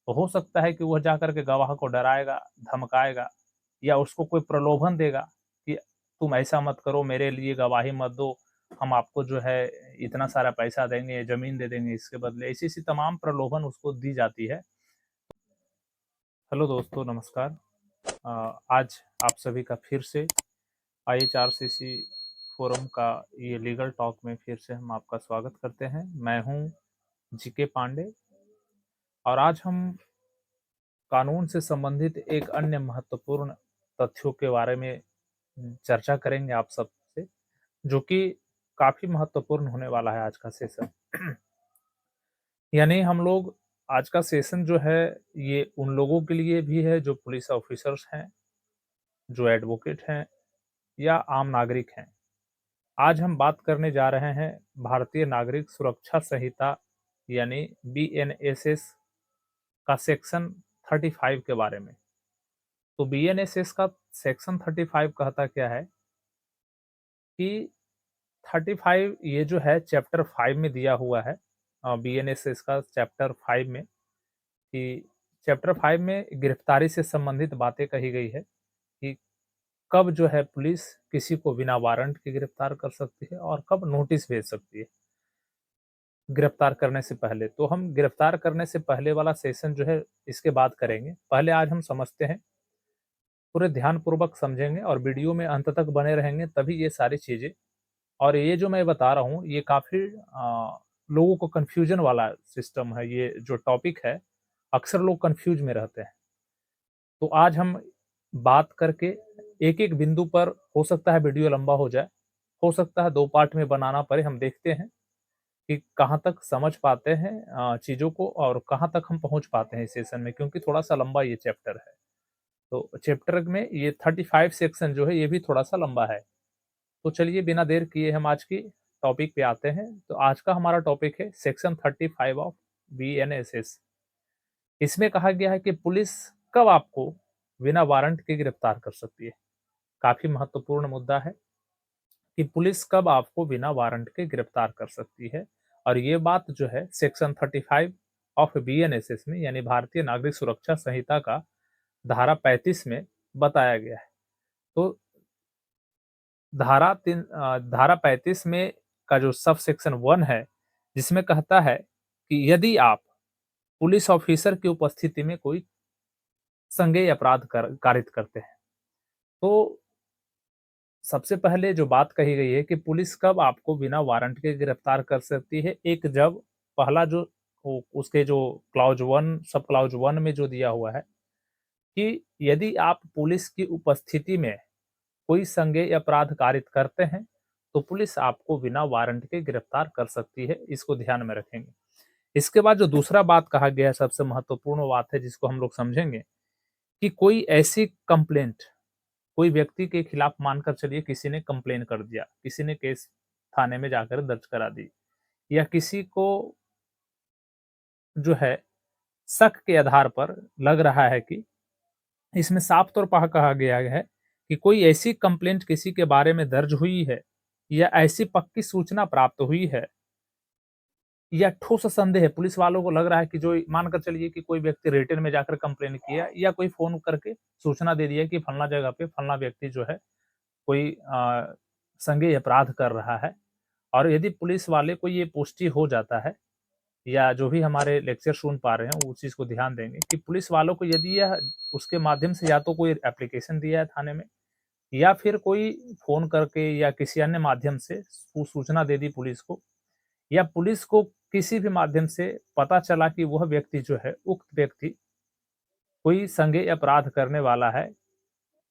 तो हो सकता है कि वह जाकर के गवाह को डराएगा, धमकाएगा या उसको कोई प्रलोभन देगा कि तुम ऐसा मत करो, मेरे लिए गवाही मत दो, हम आपको जो है इतना सारा पैसा देंगे, ज़मीन दे देंगे इसके बदले। ऐसी-ऐसी तमाम प्रलोभन उसको दी जाती है। हेलो दोस्तों, नमस्कार। आज आप सभी का फिर से IHRCC फोरम का ये लीगल टॉक में फिर से हम आपका स्वागत करते हैं। मैं हूँ जीके पांडे और आज हम कानून से संबंधित एक अन्य महत्वपूर्ण तथ्यों के बारे में चर्चा करेंगे आप सबसे, जो कि काफ़ी महत्वपूर्ण होने वाला है आज का सेशन। यानी हम लोग आज का सेशन जो है, ये उन लोगों के लिए भी है जो पुलिस ऑफिसर्स हैं, जो एडवोकेट हैं या आम नागरिक हैं। आज हम बात करने जा रहे हैं भारतीय नागरिक सुरक्षा संहिता यानी BNSS का सेक्शन 35 के बारे में। तो BNSS का सेक्शन 35 कहता क्या है कि 35 ये जो है चैप्टर 5 में दिया हुआ है। BNSS का चैप्टर 5 में कि चैप्टर 5 में गिरफ्तारी से संबंधित बातें कही गई है कि कब जो है पुलिस किसी को बिना वारंट के गिरफ्तार कर सकती है और कब नोटिस भेज सकती है गिरफ्तार करने से पहले। तो हम गिरफ्तार करने से पहले वाला सेशन जो है इसके बाद करेंगे। पहले आज हम समझते हैं, पूरे ध्यानपूर्वक समझेंगे और वीडियो में अंत तक बने रहेंगे, तभी ये सारी चीज़ें। और ये जो मैं बता रहा हूँ ये काफ़ी लोगों को कन्फ्यूजन वाला सिस्टम है। ये जो टॉपिक है अक्सर लोग कन्फ्यूज में रहते हैं। तो आज हम बात करके एक-एक बिंदु पर, हो सकता है वीडियो लंबा हो जाए, हो सकता है 2 पार्ट में बनाना पड़े। हम देखते हैं कि कहाँ तक समझ पाते हैं चीज़ों को और कहाँ तक हम पहुँच पाते हैं इस सेशन में, क्योंकि थोड़ा-सा लंबा ये चैप्टर है। तो चैप्टर में ये 35 सेक्शन जो है ये भी थोड़ा-सा लंबा है। तो चलिए बिना देर किए हम आज की टॉपिक पे आते हैं। तो आज का हमारा टॉपिक है सेक्शन 35 ऑफ BNSS। इसमें कहा गया है कि पुलिस कब आपको बिना वारंट के गिरफ्तार कर सकती है। काफ़ी महत्वपूर्ण मुद्दा है कि पुलिस कब आपको बिना वारंट के गिरफ्तार कर सकती है। और ये बात जो है सेक्शन 35 ऑफ BNSS में यानी भारतीय नागरिक सुरक्षा संहिता का धारा 35 में बताया गया है। तो धारा 35 में का जो सब सेक्शन 1 है, जिसमें कहता है कि यदि आप पुलिस ऑफिसर की उपस्थिति में कोई संज्ञेय अपराध कारित करते हैं, तो सबसे पहले जो बात कही गई है कि पुलिस कब आपको बिना वारंट के गिरफ्तार कर सकती है। एक, जब पहला जो उसके जो क्लॉज 1 सब क्लॉज 1 में जो दिया हुआ है कि यदि आप पुलिस की उपस्थिति में कोई संज्ञेय अपराध कारित करते हैं, तो पुलिस आपको बिना वारंट के गिरफ्तार कर सकती है। इसको ध्यान में रखेंगे। इसके बाद जो दूसरा बात कहा गया है, सबसे महत्वपूर्ण बात है जिसको हम लोग समझेंगे कि कोई ऐसी कंप्लेंट, कोई व्यक्ति के खिलाफ मानकर चलिए किसी ने कंप्लेन कर दिया, किसी ने केस थाने में जाकर दर्ज करा दी, या किसी को जो है शक के आधार पर लग रहा है कि इसमें साफ तौर पर कहा गया है कि कोई ऐसी कंप्लेंट किसी के बारे में दर्ज हुई है या ऐसी पक्की सूचना प्राप्त हुई है या ठोस संदेह है, पुलिस वालों को लग रहा है कि जो मानकर चलिए कि कोई व्यक्ति रिटन में जाकर कंप्लेन किया या कोई फोन करके सूचना दे दिया कि फलना जगह पे फलना व्यक्ति जो है कोई संज्ञेय अपराध कर रहा है। और यदि पुलिस वाले को ये पुष्टि हो जाता है, या जो भी हमारे लेक्चर सुन पा रहे हैं उस चीज़ को ध्यान देंगे कि पुलिस वालों को यदि यह उसके माध्यम से या तो कोई एप्लीकेशन दिया है थाने में, या फिर कोई फ़ोन करके या किसी अन्य माध्यम से सूचना दे दी पुलिस को, या पुलिस को किसी भी माध्यम से पता चला कि वह व्यक्ति जो है, उक्त व्यक्ति कोई संज्ञेय अपराध करने वाला है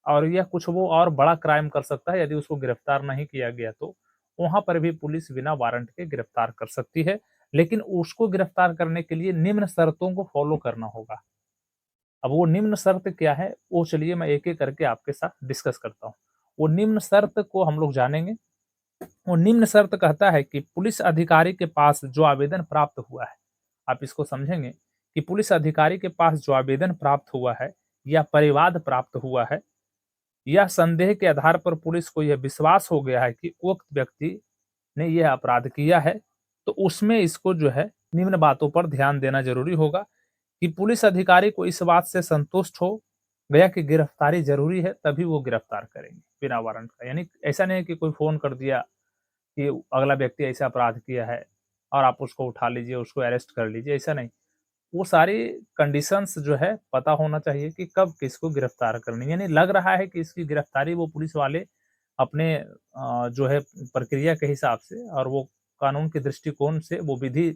और यह कुछ वो और बड़ा क्राइम कर सकता है, यदि उसको गिरफ्तार नहीं किया गया तो वहाँ पर भी पुलिस बिना वारंट के गिरफ्तार कर सकती है। लेकिन उसको गिरफ्तार करने के लिए निम्न शर्तों को फॉलो करना होगा। अब वो निम्न शर्त क्या है, वो चलिए मैं एक-एक करके आपके साथ डिस्कस करता हूँ। वो निम्न शर्त को हम लोग जानेंगे। वो निम्न शर्त कहता है कि पुलिस अधिकारी के पास जो आवेदन प्राप्त हुआ है, आप इसको समझेंगे कि पुलिस अधिकारी के पास जो आवेदन प्राप्त हुआ है या परिवाद प्राप्त हुआ है, या संदेह के आधार पर पुलिस को यह विश्वास हो गया है कि उक्त व्यक्ति ने यह अपराध किया है, तो उसमें इसको जो है निम्न बातों पर ध्यान देना ज़रूरी होगा कि पुलिस अधिकारी को इस बात से संतुष्ट हो गया कि गिरफ्तारी ज़रूरी है, तभी वो गिरफ्तार करेंगे बिना वारंट का। यानी ऐसा नहीं है कि कोई फ़ोन कर दिया कि अगला व्यक्ति ऐसा अपराध किया है और आप उसको उठा लीजिए, उसको अरेस्ट कर लीजिए, ऐसा नहीं। वो सारी कंडीशंस जो है पता होना चाहिए कि कब किसको गिरफ्तार करनी है। यानी लग रहा है कि इसकी गिरफ्तारी वो पुलिस वाले अपने जो है प्रक्रिया के हिसाब से और वो कानून के दृष्टिकोण से वो विधि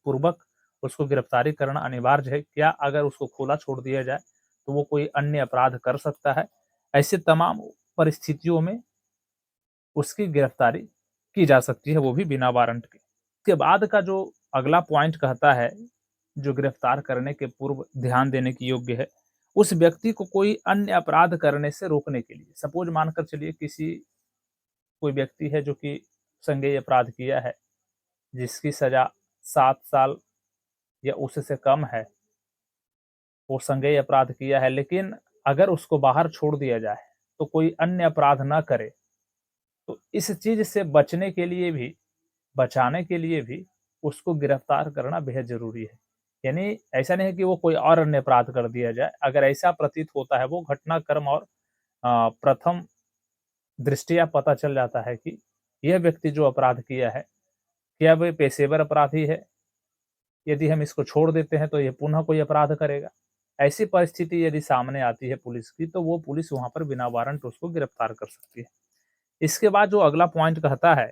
पूर्वक उसको गिरफ्तारी करना अनिवार्य है। क्या अगर उसको खुला छोड़ दिया जाए, तो वो कोई अन्य अपराध कर सकता है। ऐसे तमाम परिस्थितियों में उसकी गिरफ्तारी की जा सकती है, वो भी बिना वारंट के। उसके बाद का जो अगला पॉइंट कहता है, जो गिरफ्तार करने के पूर्व ध्यान देने की योग्य है, उस व्यक्ति को कोई अन्य अपराध करने से रोकने के लिए। सपोज़ मानकर चलिए कोई व्यक्ति है जो कि संज्ञेय अपराध किया है, जिसकी सज़ा 7 साल या उससे कम है, वो संज्ञेय अपराध किया है, लेकिन अगर उसको बाहर छोड़ दिया जाए, तो कोई अन्य अपराध ना करे, तो इस चीज़ से बचने के लिए भी बचाने के लिए भी उसको गिरफ्तार करना बेहद ज़रूरी है। यानी ऐसा नहीं है कि वो कोई और अन्य अपराध कर दिया जाए, अगर ऐसा प्रतीत होता है वो घटनाक्रम और प्रथम दृष्टया पता चल जाता है कि यह व्यक्ति जो अपराध किया है, क्या वह पेशेवर अपराधी है? यदि हम इसको छोड़ देते हैं तो ये पुनः कोई अपराध करेगा। ऐसी परिस्थिति यदि सामने आती है पुलिस की, तो वो पुलिस वहाँ पर बिना वारंट उसको गिरफ्तार कर सकती है। इसके बाद जो अगला पॉइंट कहता है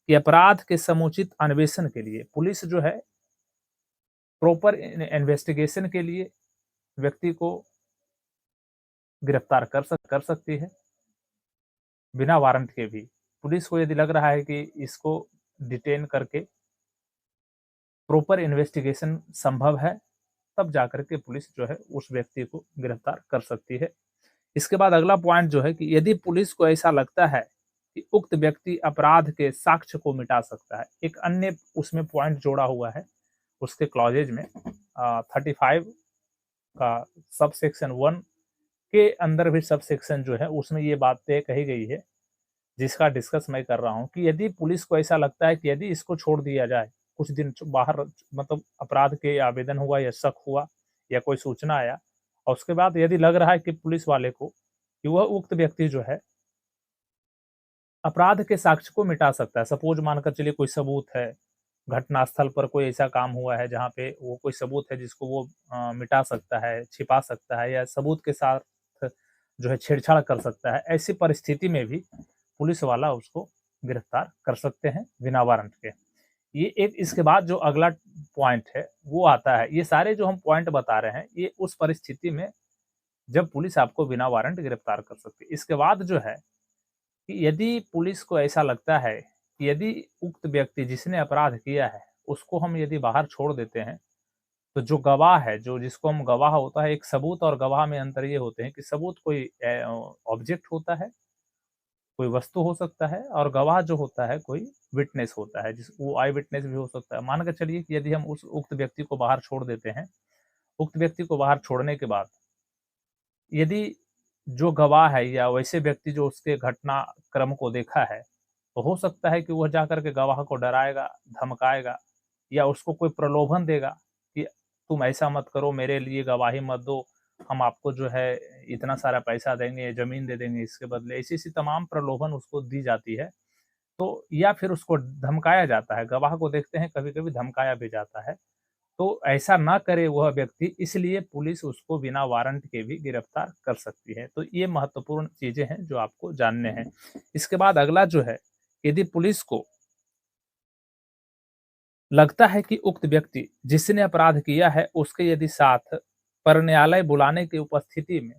कि अपराध के समुचित अन्वेषण के लिए पुलिस जो है प्रॉपर इन्वेस्टिगेशन के लिए व्यक्ति को गिरफ्तार कर सकती है बिना वारंट के भी। पुलिस को यदि लग रहा है कि इसको डिटेन करके प्रॉपर इन्वेस्टिगेशन संभव है, तब जाकर के पुलिस जो है उस व्यक्ति को गिरफ्तार कर सकती है। इसके बाद अगला पॉइंट जो है कि यदि पुलिस को ऐसा लगता है कि उक्त व्यक्ति अपराध के साक्ष्य को मिटा सकता है, एक अन्य उसमें पॉइंट जोड़ा हुआ है उसके क्लॉजेज में 35 का सब सेक्शन 1 के अंदर भी सब सेक्शन जो है उसमें ये बातें कही गई है, जिसका डिस्कस मैं कर रहा हूँ कि यदि पुलिस को ऐसा लगता है कि यदि इसको छोड़ दिया जाए, कुछ दिन बाहर मतलब अपराध के आवेदन हुआ या शक हुआ या कोई सूचना आया और उसके बाद यदि लग रहा है कि पुलिस वाले को कि वह उक्त व्यक्ति जो है अपराध के साक्ष्य को मिटा सकता है। सपोज मानकर चलिए कोई सबूत है, घटनास्थल पर कोई ऐसा काम हुआ है जहाँ पे वो कोई सबूत है जिसको वो मिटा सकता है, छिपा सकता है या सबूत के साथ जो है छेड़छाड़ कर सकता है। ऐसी परिस्थिति में भी पुलिस वाला उसको गिरफ्तार कर सकते हैं बिना वारंट के। ये एक इसके बाद जो अगला पॉइंट है वो आता है। ये सारे जो हम पॉइंट बता रहे हैं ये उस परिस्थिति में जब पुलिस आपको बिना वारंट गिरफ्तार कर सकती है। इसके बाद जो है कि यदि पुलिस को ऐसा लगता है कि यदि उक्त व्यक्ति जिसने अपराध किया है, उसको हम यदि बाहर छोड़ देते हैं, तो जो गवाह है, जो जिसको हम गवाह होता है, एक सबूत और गवाह में अंतर ये होते हैं कि सबूत कोई ऑब्जेक्ट होता है, कोई वस्तु हो सकता है और गवाह जो होता है कोई विटनेस होता है, जिस वो आई विटनेस भी हो सकता है। मान के चलिए कि यदि हम उस उक्त व्यक्ति को बाहर छोड़ देते हैं, उक्त व्यक्ति को बाहर छोड़ने के बाद यदि जो गवाह है या वैसे व्यक्ति जो उसके घटनाक्रम को देखा है, तो हो सकता है कि वह जाकर के गवाह को डराएगा, धमकाएगा या उसको कोई प्रलोभन देगा कि तुम ऐसा मत करो, मेरे लिए गवाही मत दो, हम आपको जो है इतना सारा पैसा देंगे, ज़मीन दे देंगे इसके बदले। ऐसी-ऐसी तमाम प्रलोभन उसको दी जाती है। तो या फिर उसको धमकाया जाता है, गवाह को देखते हैं कभी-कभी धमकाया भी जाता है। तो ऐसा ना करे वह व्यक्ति, इसलिए पुलिस उसको बिना वारंट के भी गिरफ्तार कर सकती है। तो ये महत्वपूर्ण चीज़ें हैं जो आपको जानने हैं। इसके बाद अगला जो है, यदि पुलिस को लगता है कि उक्त व्यक्ति जिसने अपराध किया है उसके यदि साथ पर न्यायालय बुलाने की उपस्थिति में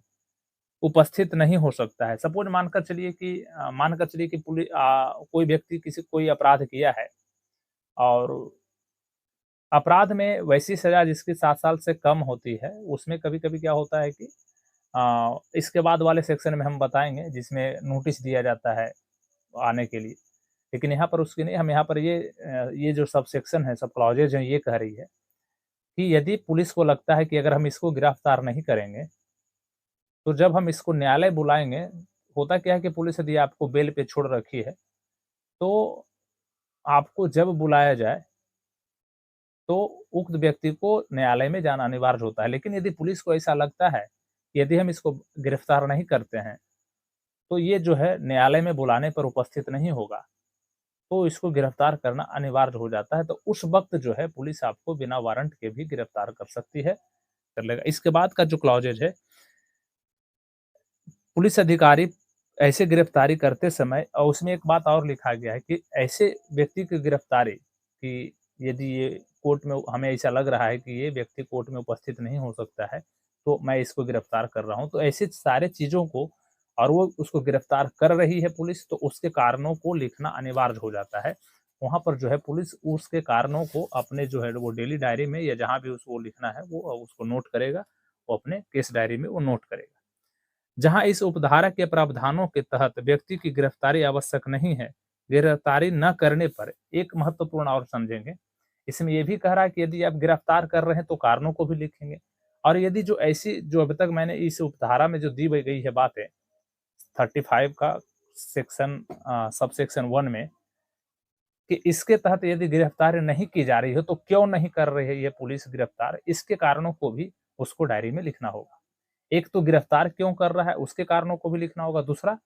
उपस्थित नहीं हो सकता है। सपोज़ मानकर चलिए कि कोई व्यक्ति कोई अपराध किया है और अपराध में वैसी सज़ा जिसकी 7 साल से कम होती है, उसमें कभी-कभी क्या होता है कि इसके बाद वाले सेक्शन में हम बताएँगे जिसमें नोटिस दिया जाता है आने के लिए। लेकिन यहाँ पर उसकी नहीं, हम यहाँ पर ये जो सब सेक्शन है, सब क्लॉज़ेज़ हैं, ये कह रही है कि यदि पुलिस को लगता है कि अगर हम इसको गिरफ्तार नहीं करेंगे, तो जब हम इसको न्यायालय बुलाएँगे, होता क्या है कि पुलिस यदि आपको बेल पे छोड़ रखी है, तो आपको जब बुलाया जाए, तो उक्त व्यक्ति को न्यायालय में जाना अनिवार्य होता है। लेकिन यदि पुलिस को ऐसा लगता है, यदि हम इसको गिरफ्तार नहीं करते हैं, तो ये जो है न्यायालय में बुलाने पर उपस्थित नहीं होगा, तो इसको गिरफ्तार करना अनिवार्य हो जाता है। तो उस वक़्त जो है पुलिस आपको बिना वारंट के भी गिरफ्तार कर सकती है, कर लेगा। इसके बाद का जो क्लॉज़ेज़ है, पुलिस अधिकारी ऐसे गिरफ्तारी करते समय और उसमें एक बात और लिखा गया है कि ऐसे व्यक्ति की गिरफ्तारी कि यदि ये कोर्ट में हमें ऐसा लग रहा है कि ये व्यक्ति कोर्ट में उपस्थित नहीं हो सकता है, तो मैं इसको गिरफ्तार कर रहा हूँ। तो ऐसी सारे चीज़ों को और वो उसको गिरफ्तार कर रही है पुलिस, तो उसके कारणों को लिखना अनिवार्य हो जाता है। वहाँ पर जो है पुलिस उसके कारणों को अपने जो है वो डेली डायरी में या जहाँ भी उसको लिखना है, वो उसको नोट करेगा, वो अपने केस डायरी में वो नोट करेगा। जहां इस उपधारा के प्रावधानों के तहत व्यक्ति की गिरफ्तारी आवश्यक नहीं है, गिरफ्तारी न करने पर एक महत्वपूर्ण और समझेंगे, इसमें ये भी कह रहा है कि यदि आप गिरफ्तार कर रहे हैं तो कारणों को भी लिखेंगे और यदि जो ऐसी जो अभी तक मैंने इस उपधारा में जो दी गई है बातें 35 का सेक्शन सब सेक्शन 1 में कि इसके तहत यदि गिरफ्तारी नहीं की जा रही हो तो क्यों नहीं कर रही है ये पुलिस गिरफ्तार, इसके कारणों को भी उसको डायरी में लिखना होगा। एक तो गिरफ्तार क्यों कर रहा है उसके कारणों को भी लिखना होगा, दूसरा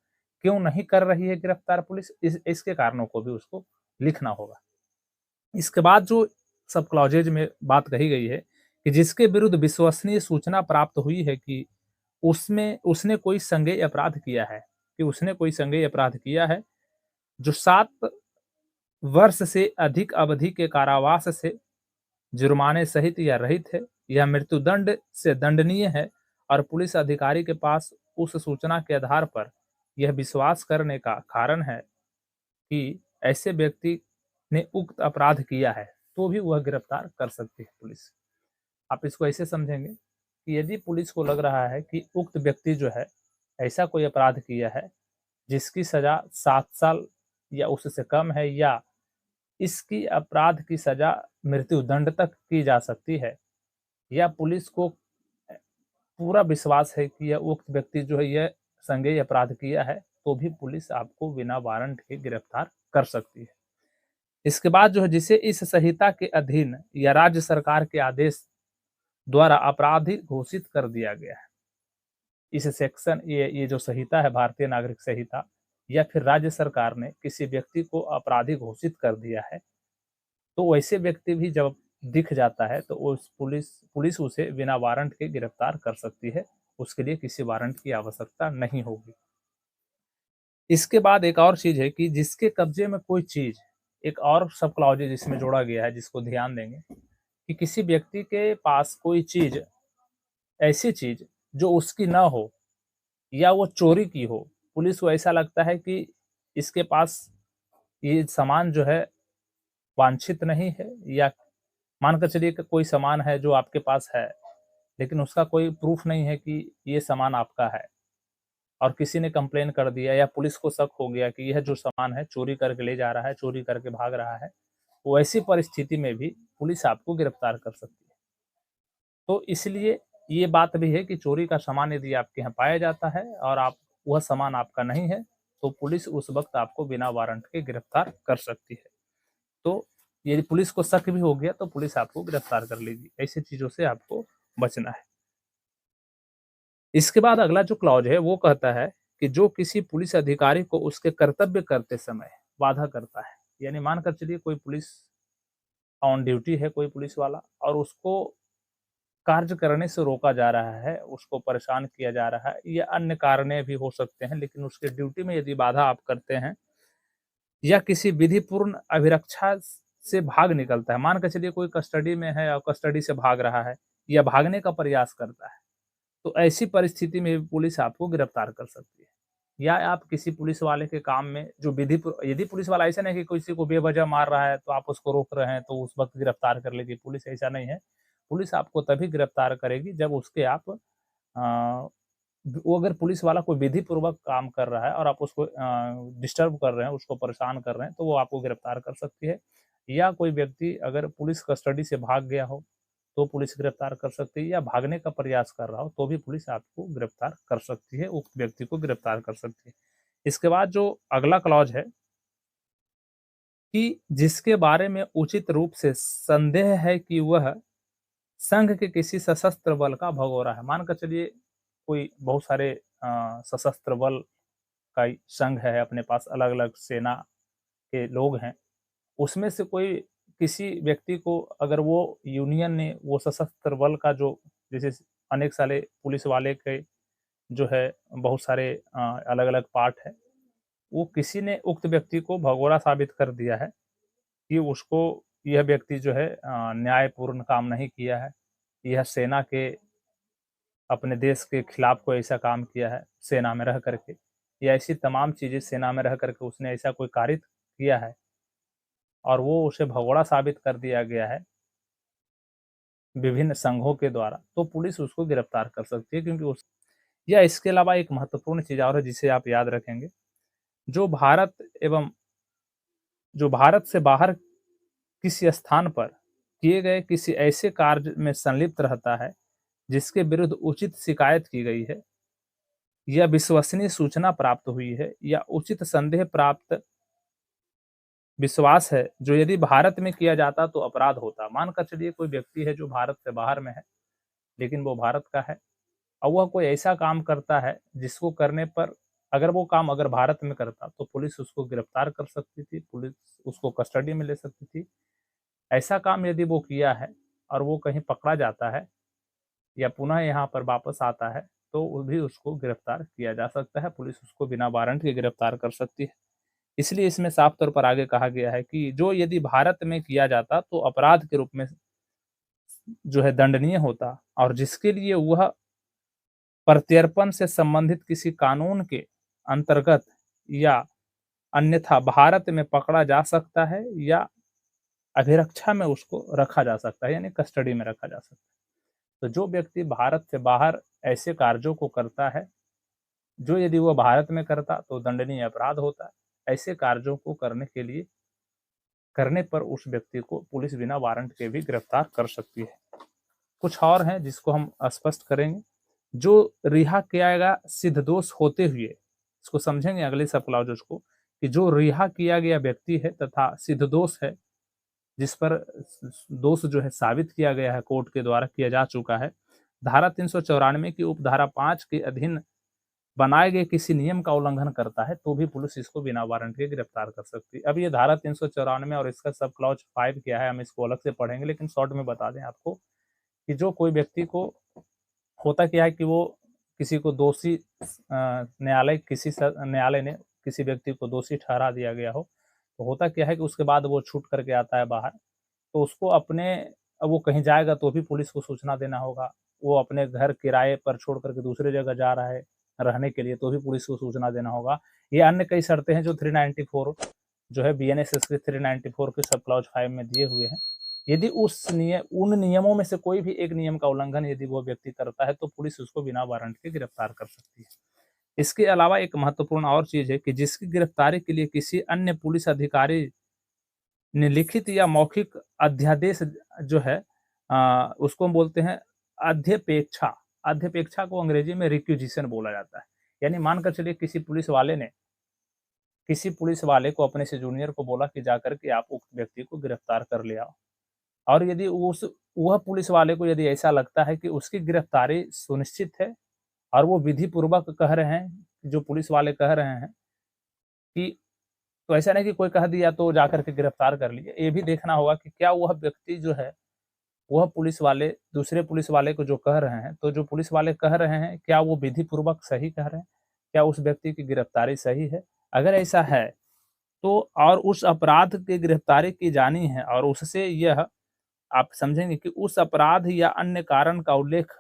क्यों नहीं कर रही है गिरफ्तार पुलिस इसके कारणों को भी उसको लिखना होगा। इसके बाद जो सब क्लॉजेज में बात कही गई है कि जिसके विरुद्ध विश्वसनीय सूचना प्राप्त हुई है कि उसमें उसने कोई संज्ञेय अपराध किया है, कि उसने कोई संज्ञेय अपराध किया है जो 7 वर्ष से अधिक अवधि के कारावास से जुर्माने सहित या रहित है या मृत्युदंड से दंडनीय है और पुलिस अधिकारी के पास उस सूचना के आधार पर यह विश्वास करने का कारण है कि ऐसे व्यक्ति ने उक्त अपराध किया है, तो भी वह गिरफ्तार कर सकती है पुलिस। आप इसको ऐसे समझेंगे कि यदि पुलिस को लग रहा है कि उक्त व्यक्ति जो है ऐसा कोई अपराध किया है जिसकी सजा 7 साल या उससे कम है या इसकी अपराध की सजा मृत्युदंड तक की जा सकती है या पुलिस को पूरा विश्वास है कि यह उक्त व्यक्ति जो है यह संज्ञेय अपराध किया है, तो भी पुलिस आपको बिना वारंट के गिरफ्तार कर सकती है। इसके बाद जो है जिसे इस संहिता के अधीन या राज्य सरकार के आदेश द्वारा अपराधी घोषित कर दिया गया है। इस सेक्शन ये जो संहिता है भारतीय नागरिक संहिता या फिर राज्य सरकार ने किसी व्यक्ति को अपराधी घोषित कर दिया है, तो वैसे व्यक्ति भी जब दिख जाता है तो उस पुलिस उसे बिना वारंट के गिरफ्तार कर सकती है। उसके लिए किसी वारंट की आवश्यकता नहीं होगी। इसके बाद एक और चीज़ है कि जिसके कब्जे में कोई चीज़, एक और सब क्लॉज़ेज़ इसमें जोड़ा गया है जिसको ध्यान देंगे कि किसी व्यक्ति के पास कोई चीज़, ऐसी चीज़ जो उसकी ना हो या वो चोरी की हो, पुलिस को ऐसा लगता है कि इसके पास ये सामान जो है वांछित नहीं है या मान कर चलिए कि कोई सामान है जो आपके पास है, लेकिन उसका कोई प्रूफ नहीं है कि ये सामान आपका है और किसी ने कंप्लेन कर दिया या पुलिस को शक हो गया कि यह जो सामान है चोरी करके ले जा रहा है, चोरी करके भाग रहा है, तो ऐसी परिस्थिति में भी पुलिस आपको गिरफ्तार कर सकती है। तो इसलिए ये बात भी है कि चोरी का सामान यदि आपके यहाँ पाया जाता है और आप वह सामान आपका नहीं है, तो पुलिस उस वक़्त आपको बिना वारंट के गिरफ्तार कर सकती है। तो यदि पुलिस को शक भी हो गया तो पुलिस आपको गिरफ्तार कर लेगी। ऐसी चीज़ों से आपको बचना है। इसके बाद अगला जो क्लॉज़ है वो कहता है कि जो किसी पुलिस अधिकारी को उसके कर्तव्य करते समय बाधा करता है, यानी मान कर चलिए कोई पुलिस ऑन ड्यूटी है कोई पुलिस वाला और उसको कार्य करने से रोका जा रहा है, उसको परेशान किया जा रहा है या अन्य कारणें भी हो सकते हैं, लेकिन उसके ड्यूटी में यदि बाधा आप करते हैं या किसी विधिपूर्ण अभिरक्षा से भाग निकलता है, मान के चलिए कोई कस्टडी में है और कस्टडी से भाग रहा है या भागने का प्रयास करता है, तो ऐसी परिस्थिति में भी पुलिस आपको गिरफ्तार कर सकती है। या आप किसी पुलिस वाले के काम में जो यदि पुलिस वाला ऐसा नहीं कि किसी को बेवजह मार रहा है तो आप उसको रोक रहे हैं तो उस वक़्त गिरफ्तार कर लेगी पुलिस, ऐसा नहीं है। पुलिस आपको तभी गिरफ्तार करेगी जब उसके आप वो अगर पुलिस वाला कोई विधिपूर्वक काम कर रहा है और आप उसको डिस्टर्ब कर रहे हैं, उसको परेशान कर रहे हैं, तो वो आपको गिरफ्तार कर सकती है। या कोई व्यक्ति अगर पुलिस कस्टडी से भाग गया हो, तो पुलिस गिरफ्तार कर सकती है या भागने का प्रयास कर रहा हो, तो भी पुलिस आपको गिरफ्तार कर सकती है, उक्त व्यक्ति को गिरफ्तार कर सकती है। इसके बाद जो अगला क्लॉज़ है कि जिसके बारे में उचित रूप से संदेह है कि वह संघ के किसी सशस्त्र बल का भगोड़ा है। मान कर चलिए कोई बहुत सारे सशस्त्र बल का संघ है अपने पास, अलग-अलग सेना के लोग हैं। उसमें से कोई किसी व्यक्ति को अगर वो यूनियन ने वो सशस्त्र बल का जो जैसे अनेक सारे पुलिस वाले के जो है बहुत सारे अलग-अलग पार्ट है, वो किसी ने उक्त व्यक्ति को भगोड़ा साबित कर दिया है कि उसको यह व्यक्ति जो है न्यायपूर्ण काम नहीं किया है। यह सेना के अपने देश के खिलाफ कोई ऐसा काम किया है सेना में रह करके, या ऐसी तमाम चीज़ें सेना में रह करके उसने ऐसा कोई कार्य किया है और वो उसे भगोड़ा साबित कर दिया गया है विभिन्न संघों के द्वारा, तो पुलिस उसको गिरफ्तार कर सकती है क्योंकि उस या इसके अलावा एक महत्वपूर्ण चीज़ और है जिसे आप याद रखेंगे, जो भारत एवं जो भारत से बाहर किसी स्थान पर किए गए किसी ऐसे कार्य में संलिप्त रहता है, जिसके विरुद्ध उचित शिकायत की गई है या विश्वसनीय सूचना प्राप्त हुई है या उचित संदेह प्राप्त विश्वास है, जो यदि भारत में किया जाता तो अपराध होता। मान कर चलिए कोई व्यक्ति है जो भारत से बाहर में है, लेकिन वो भारत का है और वह कोई ऐसा काम करता है जिसको करने पर अगर वो काम अगर भारत में करता तो पुलिस उसको गिरफ्तार कर सकती थी, पुलिस उसको कस्टडी में ले सकती थी। ऐसा काम यदि वो किया है और वो कहीं पकड़ा जाता है या पुनः यहाँ पर वापस आता है, तो वो भी उसको गिरफ्तार किया जा सकता है, पुलिस उसको बिना वारंट के गिरफ्तार कर सकती है। इसलिए इसमें साफ तौर पर आगे कहा गया है कि जो यदि भारत में किया जाता तो अपराध के रूप में जो है दंडनीय होता और जिसके लिए वह प्रत्यर्पण से संबंधित किसी कानून के अंतर्गत या अन्यथा भारत में पकड़ा जा सकता है या अभिरक्षा में उसको रखा जा सकता है, यानी कस्टडी में रखा जा सकता है। तो जो व्यक्ति भारत से बाहर ऐसे कार्यों को करता है, जो यदि वह भारत में करता तो दंडनीय अपराध होता है। ऐसे कार्यों को करने पर उस व्यक्ति को पुलिस बिना वारंट के भी गिरफ्तार कर सकती है। कुछ और हैं जिसको हम स्पष्ट करेंगे। जो रिहा किया गया सिद्ध दोष होते हुए, इसको समझेंगे अगले सब क्लॉजेस को, कि जो रिहा किया गया व्यक्ति है तथा सिद्ध दोष है, जिस पर दोष जो है साबित किया गया है कोर्ट के द्वारा किया जा चुका है, धारा 394 की उपधारा 5 के अधीन बनाए गए किसी नियम का उल्लंघन करता है तो भी पुलिस इसको बिना वारंट के गिरफ्तार कर सकती है। अब ये धारा 394 और इसका सब क्लॉज 5 क्या है हम इसको अलग से पढ़ेंगे, लेकिन शॉर्ट में बता दें आपको कि जो कोई व्यक्ति को होता क्या है कि वो किसी को दोषी न्यायालय ने किसी व्यक्ति को दोषी ठहरा दिया गया हो, तो होता क्या है कि उसके बाद वो छूट करके आता है बाहर, तो उसको अपने अब वो कहीं जाएगा तो भी पुलिस को सूचना देना होगा। वो अपने घर किराए पर छोड़ करके दूसरी जगह जा रहा है रहने के लिए तो भी पुलिस को सूचना देना होगा। ये अन्य कई शर्तें हैं जो 394 जो है बीएनएसएस के 394 के सब क्लॉज 5 में दिए हुए हैं। यदि उन नियमों में से कोई भी एक नियम का उल्लंघन यदि वो व्यक्ति करता है तो पुलिस उसको बिना वारंट के गिरफ्तार कर सकती है। इसके अलावा एक महत्वपूर्ण और चीज़ है कि जिसकी गिरफ्तारी के लिए किसी अन्य पुलिस अधिकारी ने लिखित या मौखिक अध्यादेश जो है उसको हम बोलते हैं अध्यपेक्षा। अध्यपेक्षा को अंग्रेजी में रिक्विजिशन बोला जाता है। यानी मानकर चलिए किसी पुलिस वाले को अपने से जूनियर को बोला कि जाकर के आप उक्त व्यक्ति को गिरफ्तार कर ले आओ। और यदि वह पुलिस वाले को यदि ऐसा लगता है कि उसकी गिरफ्तारी सुनिश्चित है और वो विधि पूर्वक कह रहे हैं, जो पुलिस वाले कह रहे हैं कि तो ऐसा नहीं कि कोई कह दिया तो जाकर के गिरफ्तार कर लिए। ये भी देखना होगा कि क्या वह व्यक्ति जो है, वह पुलिस वाले दूसरे पुलिस वाले को जो कह रहे हैं, तो जो पुलिस वाले कह रहे हैं, क्या वो विधि पूर्वक सही कह रहे हैं? क्या उस व्यक्ति की गिरफ्तारी सही है? अगर ऐसा है, तो और उस अपराध की गिरफ्तारी की जानी है और उससे यह आप समझेंगे कि उस अपराध या अन्य कारण का उल्लेख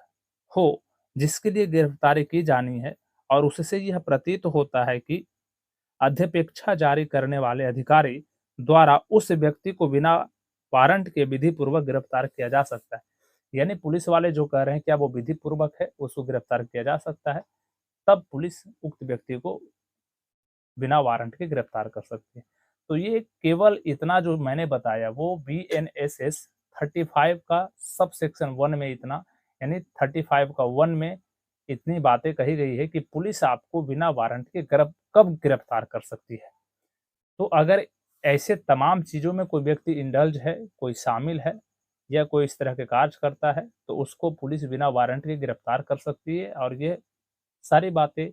हो, जिसके लिए गिरफ्तारी की जानी है और उससे यह प्रतीत होता है कि अध्यपेक्षा जारी करने वाले अधिकारी द्वारा उस व्यक्ति को बिना वारंट के विधि पूर्वक गिरफ्तार किया जा सकता है। यानी पुलिस वाले जो कह रहे हैं क्या वो विधि पूर्वक है, उसको गिरफ्तार किया जा सकता है, तब पुलिस उक्त व्यक्ति को बिना वारंट के गिरफ्तार कर सकती है। तो ये केवल इतना जो मैंने बताया वो बीएनएसएस 35 का सब सेक्शन 1 में इतना, यानी 35 का 1 में इतनी बातें कही गई है कि पुलिस आपको बिना वारंट के कब गिरफ्तार कर सकती है। तो अगर ऐसे तमाम चीज़ों में कोई व्यक्ति इंडल्ज है, कोई शामिल है या कोई इस तरह के कार्य करता है, तो उसको पुलिस बिना वारंट के गिरफ्तार कर सकती है और ये सारी बातें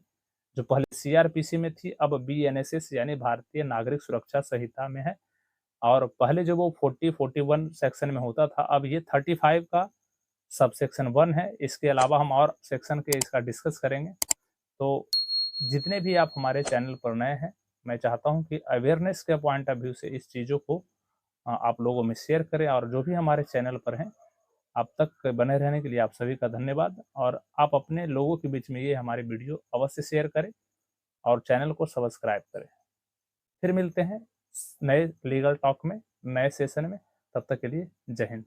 जो पहले सीआरपीसी में थी, अब बीएनएसएस यानी भारतीय नागरिक सुरक्षा संहिता में है और पहले जो वो 40-41 सेक्शन में होता था, अब ये 35 का सबसेक्शन 1 है। इसके अलावा हम और सेक्शन के इसका डिस्कस करेंगे। तो जितने भी आप हमारे चैनल पर नए हैं, मैं चाहता हूँ कि अवेयरनेस के पॉइंट ऑफ व्यू से इस चीज़ों को आप लोगों में शेयर करें और जो भी हमारे चैनल पर हैं, अब तक बने रहने के लिए आप सभी का धन्यवाद और आप अपने लोगों के बीच में ये हमारी वीडियो अवश्य शेयर करें और चैनल को सब्सक्राइब करें। फिर मिलते हैं नए लीगल टॉक में, नए सेशन में, तब तक के लिए जय हिंद।